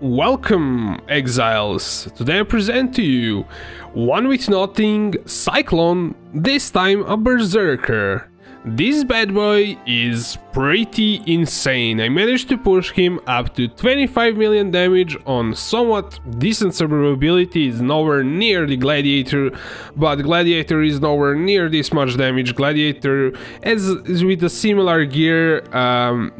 Welcome, exiles! Today I present to you one with nothing Cyclone, this time a berserker. This bad boy is pretty insane. I managed to push him up to 25 million damage on somewhat decent survivability. Is nowhere near the gladiator, but gladiator is nowhere near this much damage. Gladiator, as with a similar gear,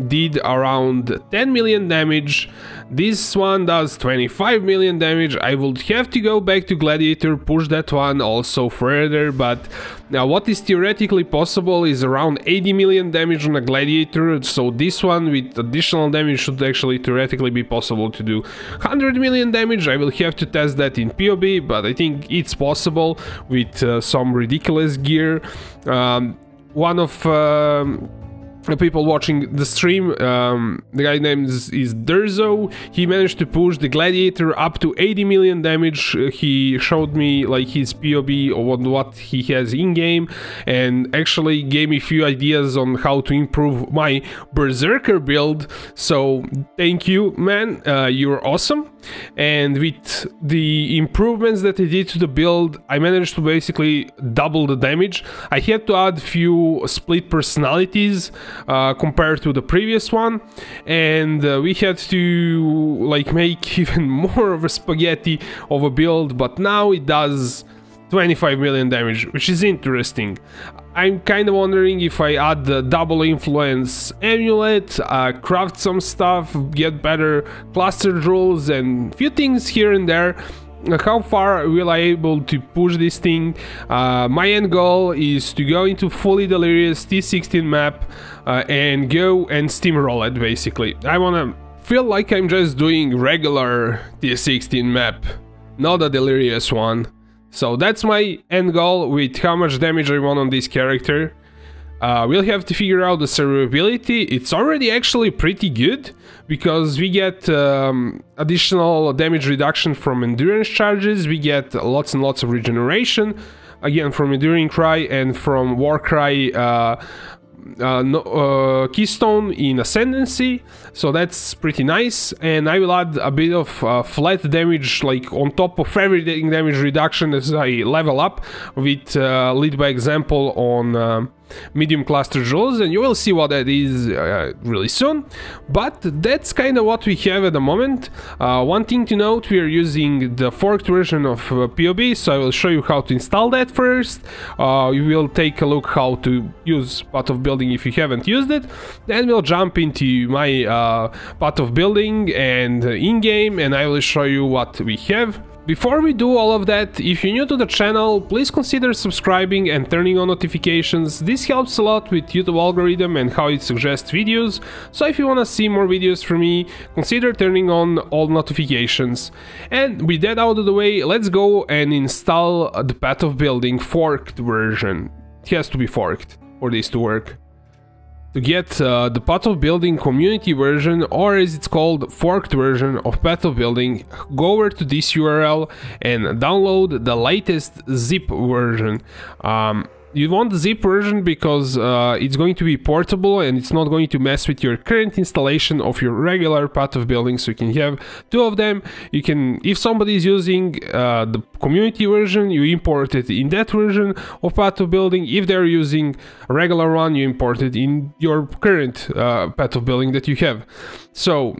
did around 10 million damage. This one does 25 million damage. I would have to go back to gladiator, push that one also further, but now what is theoretically possible is around 80 million damage on a gladiator, so this one with additional damage should actually theoretically be possible to do 100 million damage. I will have to test that in POE, but I think it's possible with some ridiculous gear. One of the people watching the stream, the guy named is Durzo, he managed to push the gladiator up to 80 million damage. He showed me like his POE or what he has in game, and actually gave me a few ideas on how to improve my berserker build. So thank you, man, you're awesome. And with the improvements that I did to the build, I managed to basically double the damage. I had to add few split personalities compared to the previous one, and we had to like make even more of a spaghetti of a build, but now it does 25 million damage, which is interesting. I'm kind of wondering if I add the double influence amulet, craft some stuff, get better cluster rules and few things here and there. How far will I able to push this thing? My end goal is to go into fully delirious T16 map and go and steamroll it basically. I wanna feel like I'm just doing regular T16 map, not a delirious one. So that's my end goal with how much damage I want on this character. We'll have to figure out the survivability. It's already actually pretty good, because we get additional damage reduction from endurance charges, we get lots and lots of regeneration, again from Enduring Cry and from War Cry keystone in Ascendancy, so that's pretty nice. And I will add a bit of flat damage, like on top of everything damage reduction as I level up with lead by example on medium cluster jewels, and you will see what that is really soon. But that's kind of what we have at the moment. One thing to note, we are using the forked version of POE, so I will show you how to install that first. We will take a look how to use Path of Building if you haven't used it, then we'll jump into my Path of Building and in-game, and I will show you what we have. Before we do all of that, if you're new to the channel, please consider subscribing and turning on notifications. This helps a lot with YouTube algorithm and how it suggests videos, so if you want to see more videos from me, consider turning on all notifications. And with that out of the way, let's go and install the Path of Building forked version. It has to be forked for this to work. To get the Path of Building community version, or as it's called, forked version of Path of Building, go over to this URL and download the latest zip version. You want the zip version because it's going to be portable and it's not going to mess with your current installation of your regular Path of Building, so you can have two of them. You can, if somebody is using the community version, you import it in that version of Path of Building. If they're using a regular one, you import it in your current Path of Building that you have. So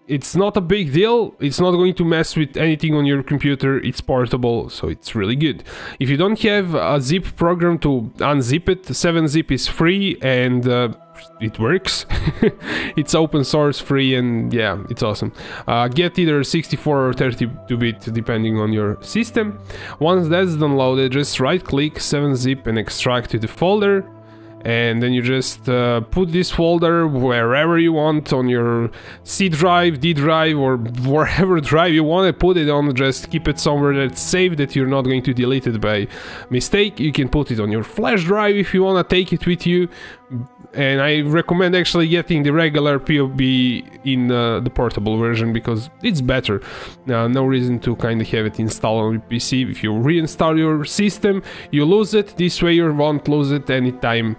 it's not a big deal, it's not going to mess with anything on your computer, it's portable, so it's really good. If you don't have a zip program to unzip it, 7-zip is free and it works. It's open source, free, and yeah, it's awesome. Get either 64 or 32-bit depending on your system. Once that's downloaded, just right click 7-zip and extract to the folder. And then you just put this folder wherever you want, on your C drive, D drive, or wherever drive you want to put it on. Just keep it somewhere that's safe, that you're not going to delete it by mistake. You can put it on your flash drive if you want to take it with you. And I recommend actually getting the regular POE in the portable version, because it's better. No reason to kind of have it installed on your PC. If you reinstall your system, you lose it. This way you won't lose it anytime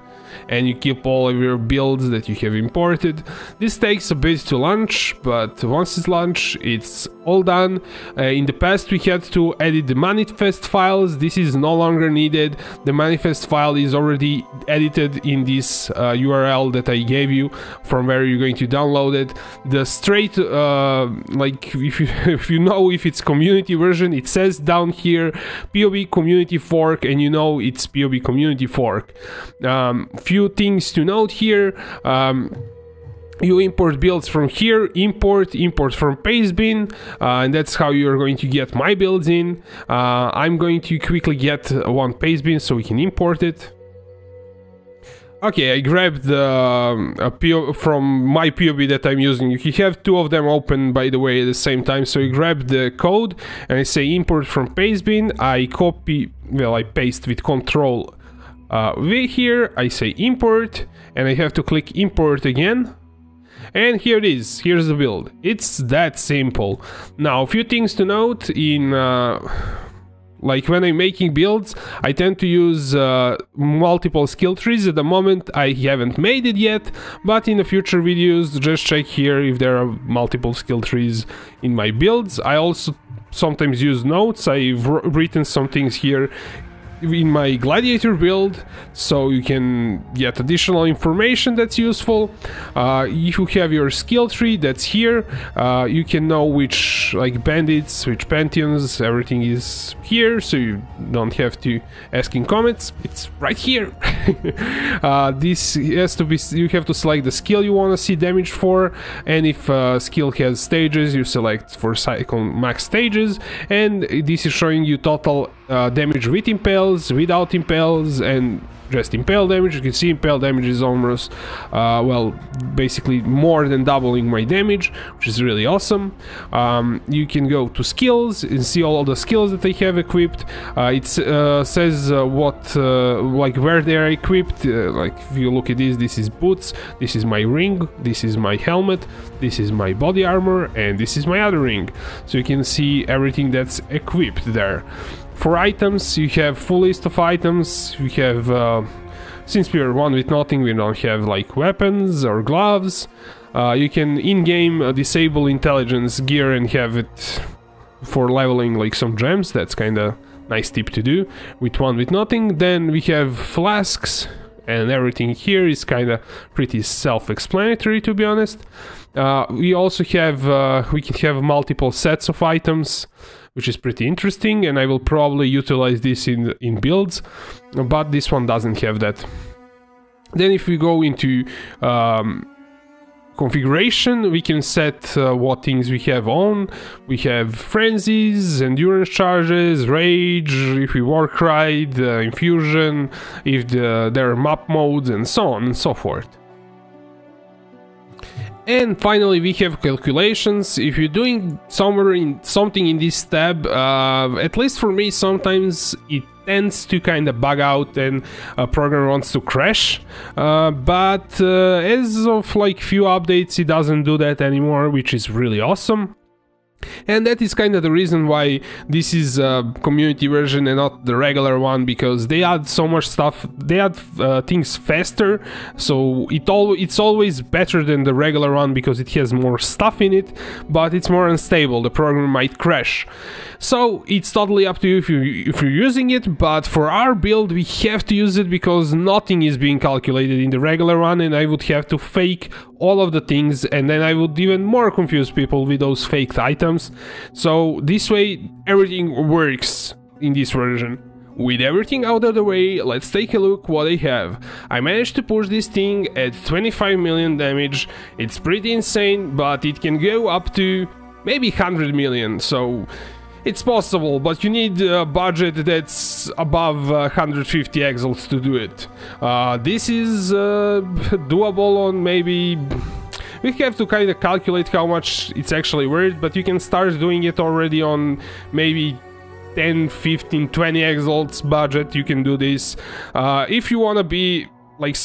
and you keep all of your builds that you have imported. This takes a bit to launch, but once it's launched, it's all done. In the past we had to edit the manifest files. This is no longer needed. The manifest file is already edited in this URL that I gave you, from where you're going to download it. The straight like if you know if it's community version, it says down here POE community fork, and you know it's POE community fork. Few things to note here. You import builds from here, import from pastebin, and that's how you're going to get my builds in. I'm going to quickly get one pastebin so we can import it. Okay, I grabbed from my POE that I'm using. You have two of them open, by the way, at the same time. So you grab the code and I say import from pastebin. I copy, well, I paste with Control V here. I say import, and I have to click import again. And here it is. Here's the build. It's that simple. Now, a few things to note in. Like when I'm making builds, I tend to use multiple skill trees. At the moment I haven't made it yet, but in the future videos just check here if there are multiple skill trees in my builds. I also sometimes use notes. I've written some things here in my gladiator build, so you can get additional information that's useful. If you have your skill tree, that's here. You can know which, like, bandits, which pantheons, everything is here, so you don't have to ask in comments. It's right here. This has to be, you have to select the skill you want to see damage for, and if skill has stages, you select for Cyclone max stages, and this is showing you total damage with impales, without impales, and just impale damage. You can see impale damage is almost, well, basically more than doubling my damage, which is really awesome. You can go to skills and see all the skills that I have equipped. It says what, like where they are equipped. Like if you look at this is boots, this is my ring, this is my helmet, this is my body armor, and this is my other ring. So you can see everything that's equipped there. For items, you have full list of items. We have, since we are one with nothing, we don't have like weapons or gloves. You can in-game disable intelligence gear and have it for leveling like some gems. That's kind of nice tip to do with one with nothing. Then we have flasks, and everything here is kind of pretty self-explanatory, to be honest. We also have, we can have multiple sets of items, which is pretty interesting, and I will probably utilize this in builds, but this one doesn't have that. Then if we go into configuration, we can set what things we have on. We have frenzies, endurance charges, rage, if we work right, infusion, if there are map modes, and so on and so forth. And finally, we have calculations. If you're doing something in this tab, at least for me, sometimes it tends to kind of bug out and a program wants to crash. But as of like few updates, it doesn't do that anymore, which is really awesome. And that is kind of the reason why this is a community version and not the regular one, because they add so much stuff, they add things faster, so it's always better than the regular one because it has more stuff in it, but it's more unstable, the program might crash. So it's totally up to you if you're using it, but for our build we have to use it because nothing is being calculated in the regular one, and I would have to fake all of the things, and then I would even more confuse people with those faked items. So this way everything works in this version. With everything out of the way, let's take a look what I have. I managed to push this thing at 25 million damage. It's pretty insane, but it can go up to maybe 100 million, so it's possible, but you need a budget that's above 150 exiles to do it. This is doable on maybe... We have to kind of calculate how much it's actually worth, but you can start doing it already on maybe 10, 15, 20 exiles budget. You can do this. If you want to be like...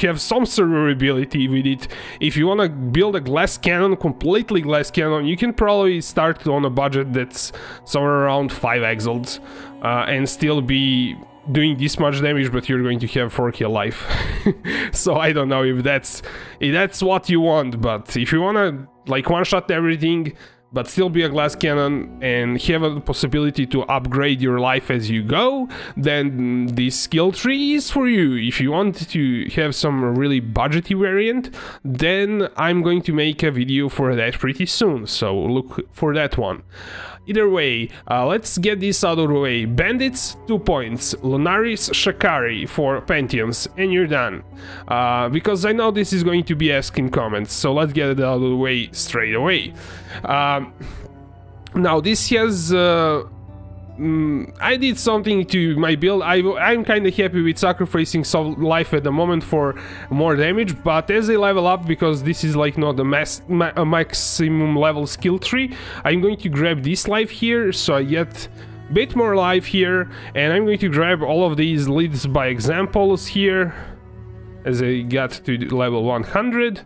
have some survivability with it. If you want to build a glass cannon, completely glass cannon, you can probably start on a budget that's somewhere around 5 exiles and still be doing this much damage, but you're going to have 4k life. So I don't know if that's what you want, but if you wanna like one-shot everything but still be a glass cannon and have a possibility to upgrade your life as you go, then this skill tree is for you. If you want to have some really budgety variant, then I'm going to make a video for that pretty soon, so look for that one. Either way, let's get this out of the way. Bandits, 2 points. Lunaris, Shakari for Pantheons, and you're done. Because I know this is going to be asked in comments, so let's get it out of the way straight away. Now this has... I did something to my build. I'm kind of happy with sacrificing some life at the moment for more damage, but as I level up, because this is like not a maximum level skill tree, I'm going to grab this life here, so I get a bit more life here, and I'm going to grab all of these leads by examples here, as I got to level 100.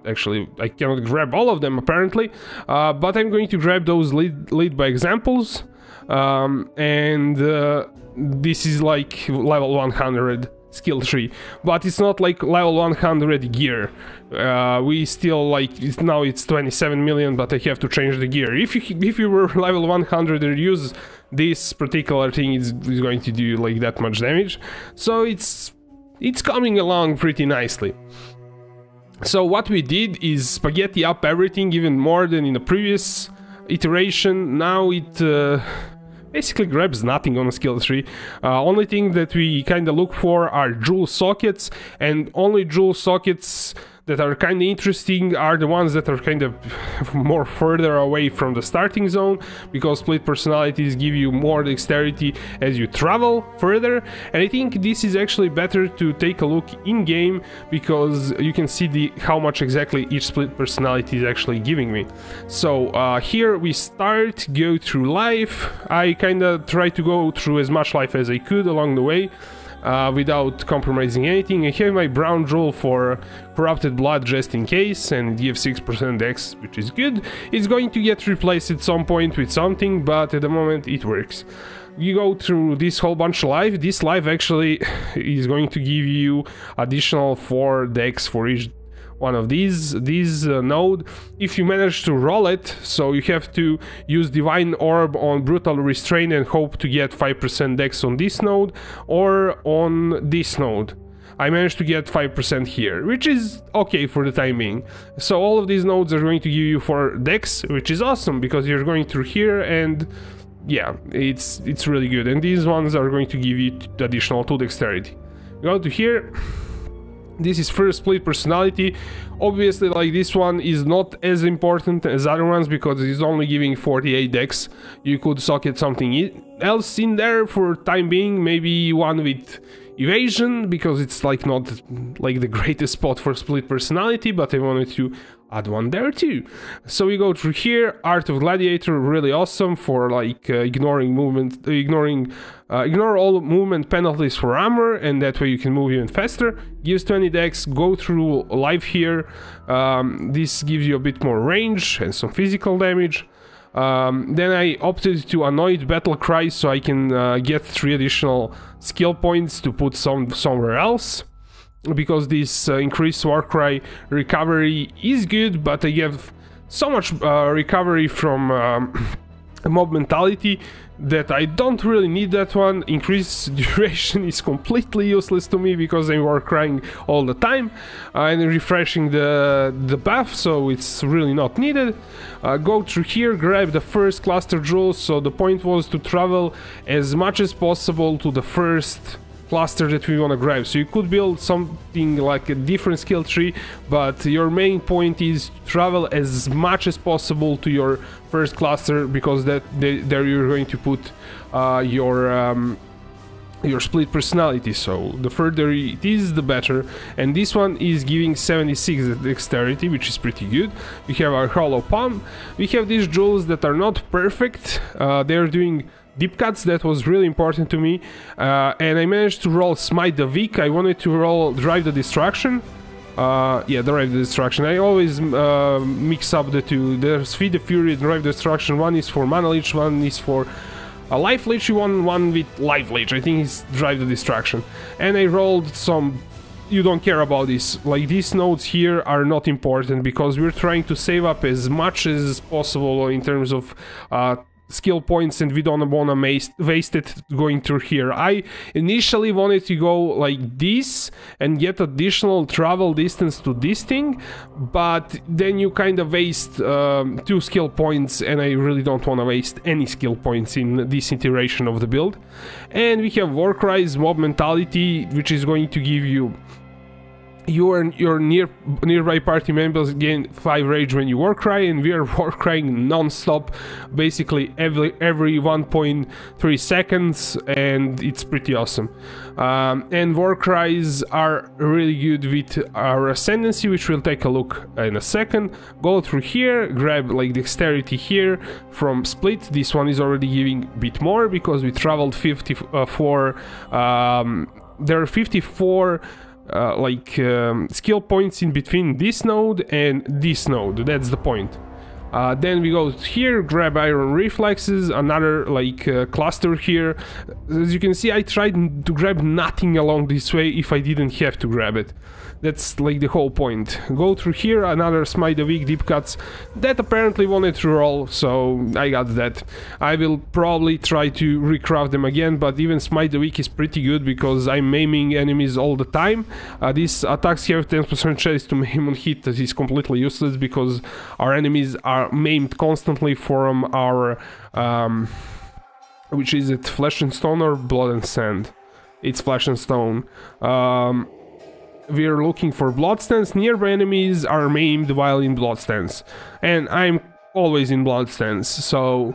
Actually, I cannot grab all of them apparently, but I'm going to grab those lead by examples. This is like level 100 skill tree, but it's not like level 100 gear. We still like now it's 27 million, but I have to change the gear. If you were level 100 and use this particular thing, is going to do like that much damage. So it's coming along pretty nicely. So what we did is spaghetti up everything even more than in the previous iteration. Now it basically grabs nothing on a skill tree. Only thing that we kind of look for are jewel sockets, and only jewel sockets that are kind of interesting are the ones that are kind of more further away from the starting zone, because split personalities give you more dexterity as you travel further, and I think this is actually better to take a look in game, because you can see how much exactly each split personality is actually giving me. So here we start, go through life. I kind of try to go through as much life as I could along the way, without compromising anything. I have my brown jewel for corrupted blood just in case, and it gives 6% dex, which is good. It's going to get replaced at some point with something, but at the moment it works. You go through this whole bunch of life. This life actually is going to give you additional 4 dex for each one of these node, if you manage to roll it. So you have to use Divine Orb on Brutal Restraint and hope to get 5% dex on this node or on this node. I managed to get 5% here, which is okay for the time being. So all of these nodes are going to give you 4 dex, which is awesome, because you're going through here, and yeah, it's really good. And these ones are going to give you additional 2 dexterity. Go to here. This is first split personality. Obviously, like, this one is not as important as other ones because it's only giving 48 dex. You could socket something else in there for time being, maybe one with evasion, because it's like not like the greatest spot for split personality, but I wanted to add one there too. So we go through here. Art of Gladiator, really awesome for like ignoring movement, ignore all movement penalties for armor, and that way you can move even faster. Gives 20 dex. Go through life here. This gives you a bit more range and some physical damage. Then I opted to Annoyed Battle Cry, so I can get 3 additional skill points to put somewhere else, because this increased Warcry recovery is good, but I have so much recovery from mob mentality that I don't really need that one. Increased duration is completely useless to me because I'm Warcrying all the time and refreshing the buff, so it's really not needed. Go through here, grab the first cluster jewel. So the point was to travel as much as possible to the first cluster that we want to grab. So you could build something like a different skill tree, but your main point is to travel as much as possible to your first cluster, because there you're going to put your split personality. So the further it is, the better. And this one is giving 76 dexterity, which is pretty good. We have our hollow palm. We have these jewels that are not perfect. They're doing deep cuts. That was really important to me, and I managed to roll Smite the Weak. I wanted to roll Drive the Destruction. Yeah, Drive the Destruction. I always mix up the two. There's Feed the Fury and Drive the Destruction. One is for mana leech, one is for a life leech, you want one with life leech. I think it's drive the distraction. And I rolled some... You don't care about this. Like, these nodes here are not important because we're trying to save up as much as possible in terms of skill points, and we don't want to waste it going through here. I initially wanted to go like this and get additional travel distance to this thing, but then you kind of waste 2 skill points, and I really don't want to waste any skill points in this iteration of the build. And we have Warcry's Mob Mentality, which is going to give you your nearby party members gain 5 rage when you Warcry, and we are Warcrying non-stop, basically every 1.3 seconds, and it's pretty awesome. And Warcries are really good with our Ascendancy, which we'll take a look in a second. Go through here, grab like Dexterity here from Split. This one is already giving a bit more because we traveled 54, there are 54 skill points in between this node and this node. That's the point. Then we go here, grab Iron Reflexes, another cluster here. As you can see, I tried to grab nothing along this way if I didn't have to grab it. That's like the whole point. Go through here, another Smite the Weak Deep Cuts. That apparently wanted to roll, so I got that. I will probably try to recraft them again, but even Smite the Weak is pretty good because I'm maiming enemies all the time. These attacks have 10% chance to maim on hit. That is completely useless because our enemies are maimed constantly from our... which is it? Flesh and Stone or Blood and Sand? It's Flesh and Stone. We're looking for blood stance. Nearby enemies are maimed while in blood stance, and I'm always in blood stance, so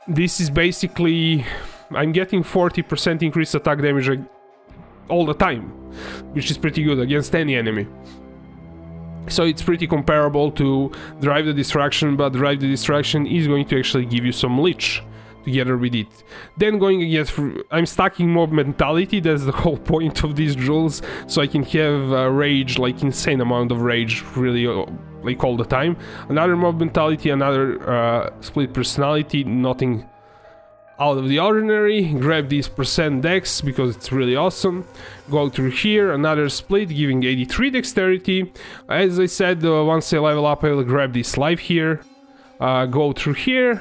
this is basically, I'm getting 40% increased attack damage all the time, which is pretty good against any enemy. So it's pretty comparable to Drive the Distraction, but Drive the Distraction is going to actually give you some leech together with it. Then going against, I'm stacking Mob Mentality. That's the whole point of these drills, so I can have rage, like insane amount of rage, really, like all the time. Another Mob Mentality, another Split Personality, nothing out of the ordinary. Grab this percent dex because it's really awesome. Go through here, another split giving 83 dexterity. As I said, once I level up, I will grab this life here. Go through here,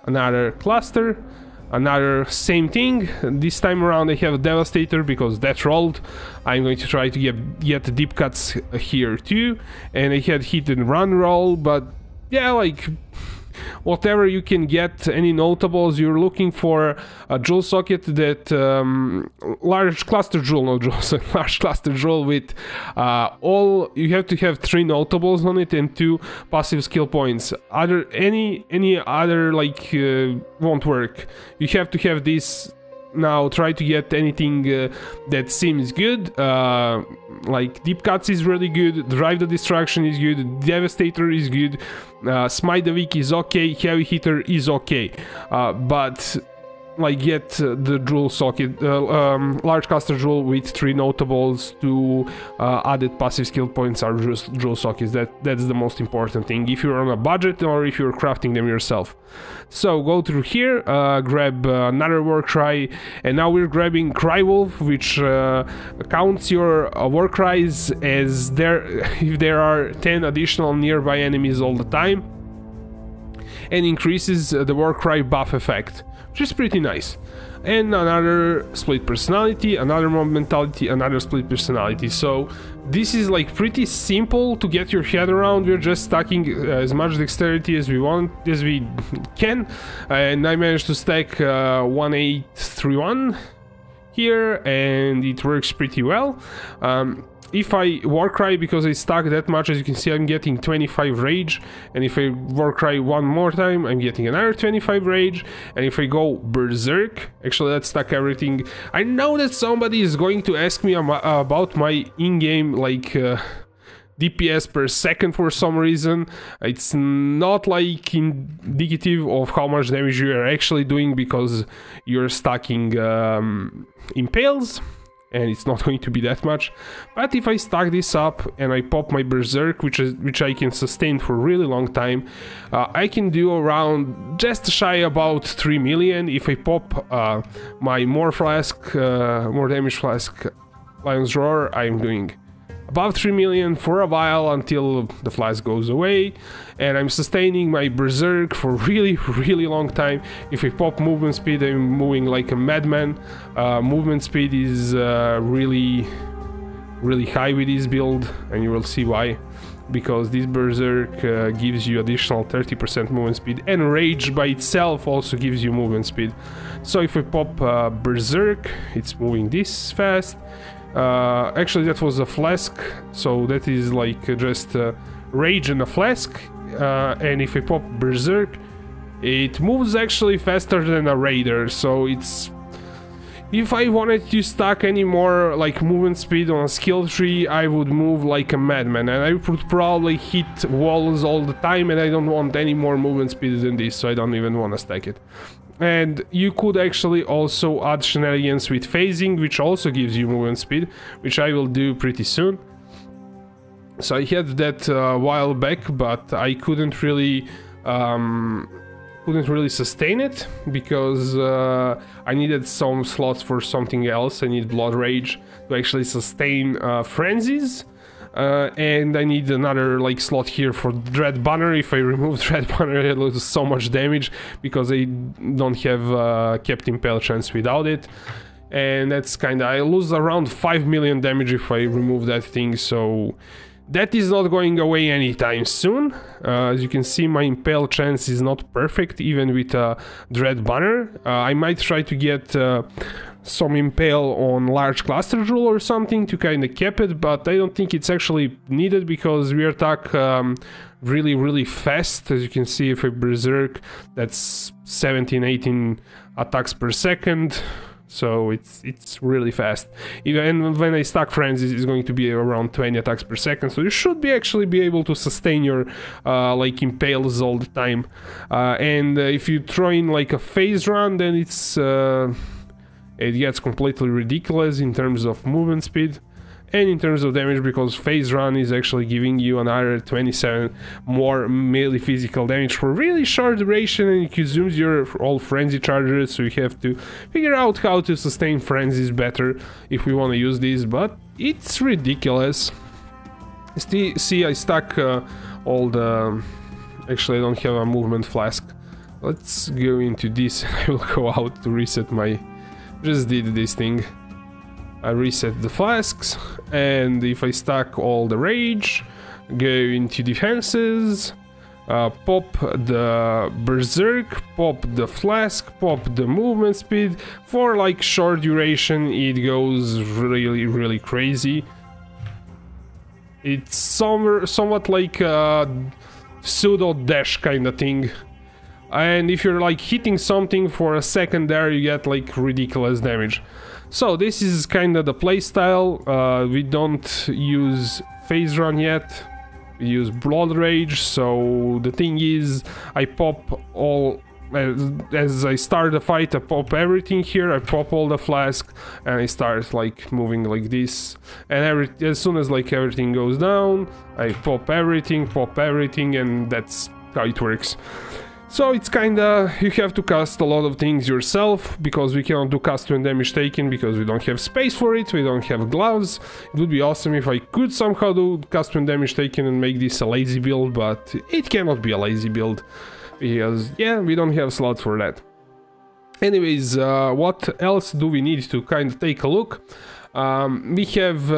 another cluster, another same thing. This time around I have a Devastator because that rolled. I'm going to try to get deep cuts here too, and I had hit and run roll, but yeah, like whatever you can get. Any notables, you're looking for a jewel socket that large cluster jewel, not jewel socket, large cluster jewel with all, you have to have 3 notables on it and 2 passive skill points. Any other like won't work. You have to have this. Now try to get anything that seems good, like Deep Cuts is really good, Drive the Distraction is good, Devastator is good, Smite the Weak is okay, Heavy Hitter is okay, but like get the jewel socket, large caster jewel with 3 notables, 2 added passive skill points are just jewel sockets. That's the most important thing if you're on a budget or if you're crafting them yourself. So go through here, grab another Warcry, and now we're grabbing Cry Wolf, which counts your Warcries as if there are 10 additional nearby enemies all the time, and increases the Warcry buff effect, which is pretty nice. And another Split Personality, another Mob Mentality, another Split Personality. So this is like pretty simple to get your head around. We're just stacking as much dexterity as we can, and I managed to stack 1831 here, and it works pretty well. If I Warcry, because I stack that much, as you can see, I'm getting 25 rage, and if I Warcry one more time, I'm getting another 25 rage, and if I go Berserk, actually let's stack everything. I know that somebody is going to ask me about my in-game, like, DPS per second for some reason. It's not like indicative of how much damage you are actually doing because you're stacking impales. and it's not going to be that much. But if I stack this up and I pop my berserk, which I can sustain for a really long time, I can do around just shy about 3 million. If I pop my more damage flask Lion's Roar, I'm doing above 3 million for a while until the flask goes away, and I'm sustaining my berserk for really long time. If I pop movement speed, I'm moving like a madman. Movement speed is really high with this build, and you will see why, because this berserk gives you additional 30% movement speed, and rage by itself also gives you movement speed. So if I pop berserk, it's moving this fast. Actually that was a flask, so that is like just rage in a flask, and if I pop berserk, it moves actually faster than a raider. So it's, if I wanted to stack any more like movement speed on a skill tree, I would move like a madman, and I would probably hit walls all the time, and I don't want any more movement speed than this, so I don't even want to stack it. And you could actually also add shenanigans with phasing, which also gives you movement speed, which I will do pretty soon. So I had that a while back, but I couldn't really sustain it because I needed some slots for something else. I need Blood Rage to actually sustain frenzies. And I need another like slot here for Dread Banner. If I remove Dread Banner, I lose so much damage because I don't have kept Impale chance without it, and that's kinda, I lose around 5 million damage if I remove that thing, so that is not going away anytime soon. As you can see, my Impale chance is not perfect even with Dread Banner. I might try to get some Impale on large cluster rule or something to kind of cap it, but I don't think it's actually needed because we attack really fast. As you can see, if I berserk, that's 17-18 attacks per second, so it's really fast. Even when I stack frenzies, it's going to be around 20 attacks per second, so you should actually be able to sustain your like impales all the time. And if you throw in like a phase run, then it gets completely ridiculous in terms of movement speed and in terms of damage, because phase run is actually giving you another 27 more melee physical damage for really short duration, and it consumes your all frenzy charges, so you have to figure out how to sustain frenzies better if we want to use these, but it's ridiculous. See, I stack all the... Actually, I don't have a movement flask. Let's go into this and I will go out to reset my... Just did this thing. I reset the flasks, and if I stack all the rage, go into defenses, pop the berserk, pop the flask, pop the movement speed. For like short duration, it goes really crazy. It's somewhat like a pseudo dash kind of thing. And if you're like hitting something for a second there, you get like ridiculous damage. So this is kind of the playstyle. We don't use phase run yet, we use Blood Rage. So the thing is, I pop all, as I start the fight, I pop everything here, I pop all the flask, and I start like moving like this, and as soon as like everything goes down, I pop everything, and that's how it works. So it's kinda, you have to cast a lot of things yourself, because we cannot do cast when damage taken, because we don't have space for it, we don't have gloves. It would be awesome if I could somehow do cast when damage taken and make this a lazy build, but it cannot be a lazy build, because, yeah, we don't have slots for that. Anyways, what else do we need to kind of take a look? We have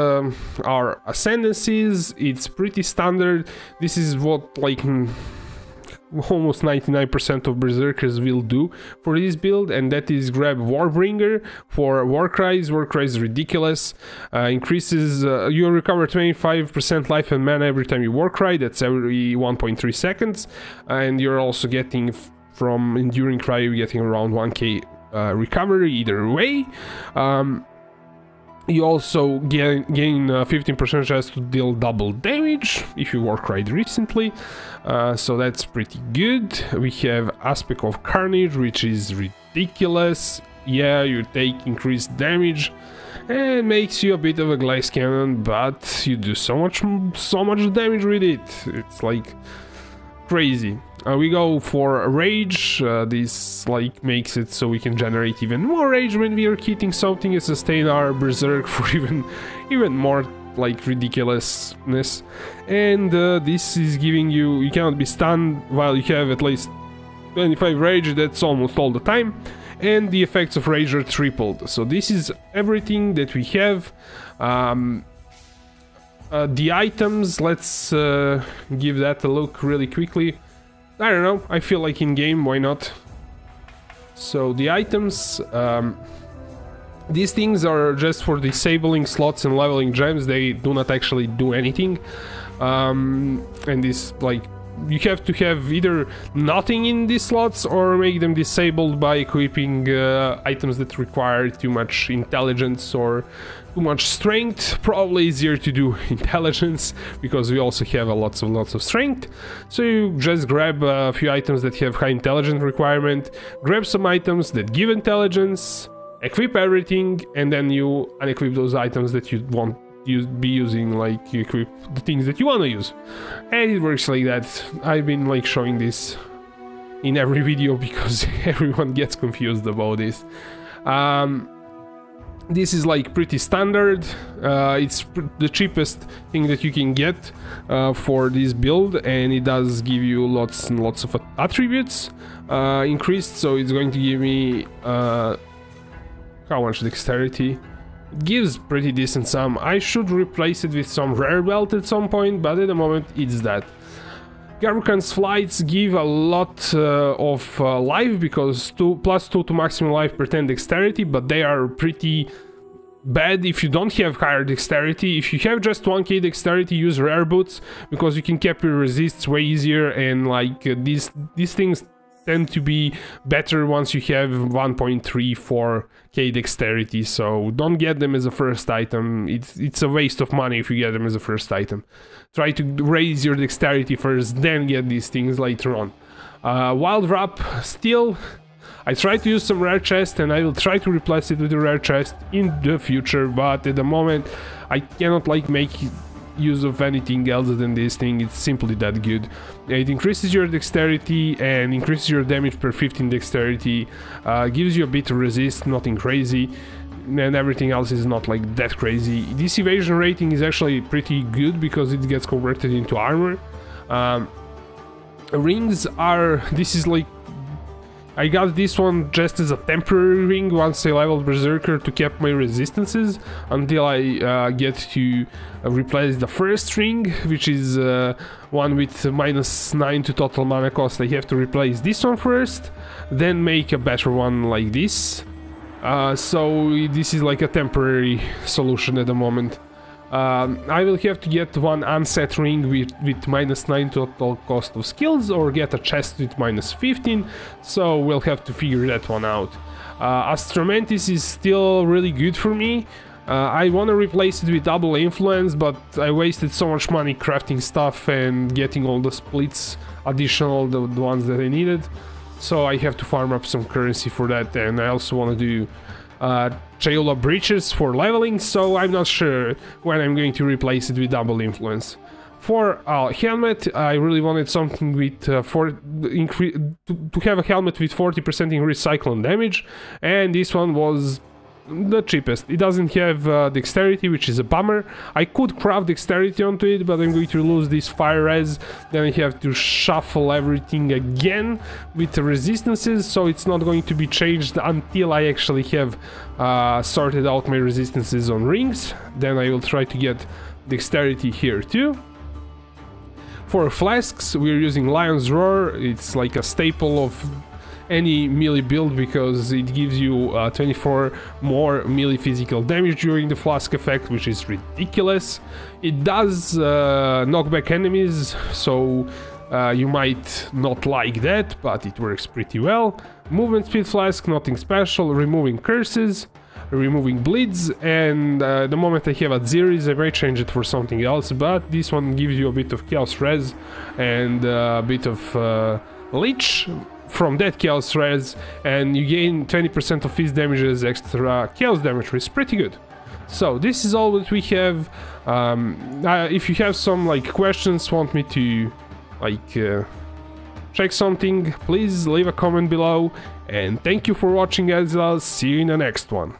our ascendancies. It's pretty standard. This is what, like... almost 99% of berserkers will do for this build, and that is grab Warbringer for Warcries. Warcries is ridiculous. Increases, you recover 25% life and mana every time you Warcry. That's every 1.3 seconds, and you're also getting from Enduring Cry, you're getting around 1k recovery either way. You also gain 15% chance to deal double damage if you Warcried recently, so that's pretty good. We have Aspect of Carnage, which is ridiculous. yeah, you take increased damage and makes you a bit of a glass cannon, but you do so much damage with it. It's like crazy. We go for rage. This like makes it so we can generate even more rage when we are hitting something and sustain our berserk for even more like ridiculousness. And this is giving you cannot be stunned while you have at least 25 rage. That's almost all the time. And the effects of rage are tripled. So this is everything that we have. The items, let's give that a look really quickly. I don't know, I feel like in game, why not? So the items, these things are just for disabling slots and leveling gems. They do not actually do anything. And this, like, you have to have either nothing in these slots or make them disabled by equipping items that require too much intelligence or too much strength. Probably easier to do intelligence because we also have lots of strength. So you just grab a few items that have high intelligence requirement, grab some items that give intelligence, equip everything, and then you unequip those items that you want be using, like you equip the things that you want to use. And it works like that. I've been like showing this in every video because everyone gets confused about this. This is like pretty standard. It's the cheapest thing that you can get for this build, and it does give you lots and lots of attributes increased. So it's going to give me how much dexterity? It gives pretty decent sum. I should replace it with some rare belt at some point, but at the moment it's that. Garrukan's flights give a lot of life because +2 to maximum life per 10 dexterity, but they are pretty bad if you don't have higher dexterity. If you have just 1k dexterity, use rare boots because you can cap your resists way easier, and like these things tend to be better once you have 1.34k dexterity, so don't get them as a first item. It's a waste of money if you get them as a first item. Try to raise your dexterity first, then get these things later on. Wild wrap, still, I try to use some rare chest, and I will try to replace it with a rare chest in the future, but at the moment I cannot like make use of anything else than this thing. It's simply that good. It increases your dexterity and increases your damage per 15 dexterity, gives you a bit of resist, nothing crazy, and everything else is not like that crazy. This evasion rating is actually pretty good because it gets converted into armor. Rings are, this is like, I got this one just as a temporary ring once I leveled Berserker to keep my resistances until I get to replace the first ring, which is one with -9 to total mana cost. I have to replace this one first, then make a better one like this. So this is like a temporary solution at the moment. I will have to get one unset ring with -9 total cost of skills, or get a chest with -15, so we'll have to figure that one out. Astromantis is still really good for me. I want to replace it with double influence, but I wasted so much money crafting stuff and getting all the splits additional, the ones that I needed, so I have to farm up some currency for that. And I also want to do Chayola breaches for leveling, so I'm not sure when I'm going to replace it with double influence. For helmet, I really wanted something with to have a helmet with 40% increased cyclone damage, and this one was the cheapest. It doesn't have dexterity, which is a bummer. I could craft dexterity onto it, but I'm going to lose this fire res, then I have to shuffle everything again with the resistances, so it's not going to be changed until I actually have sorted out my resistances on rings. Then I will try to get dexterity here too. For flasks, we're using Lion's Roar. It's like a staple of any melee build because it gives you 24 more melee physical damage during the flask effect, which is ridiculous. It does knock back enemies, so you might not like that, but it works pretty well. Movement speed flask, nothing special. Removing curses, removing bleeds, and the moment I have a Zeris I might change it for something else, but this one gives you a bit of chaos res and a bit of leech. from that chaos res, and you gain 20% of his damage as extra chaos damage, which is pretty good. So this is all that we have. If you have some like questions, want me to like check something, please leave a comment below, and thank you for watching, guys. I'll see you in the next one.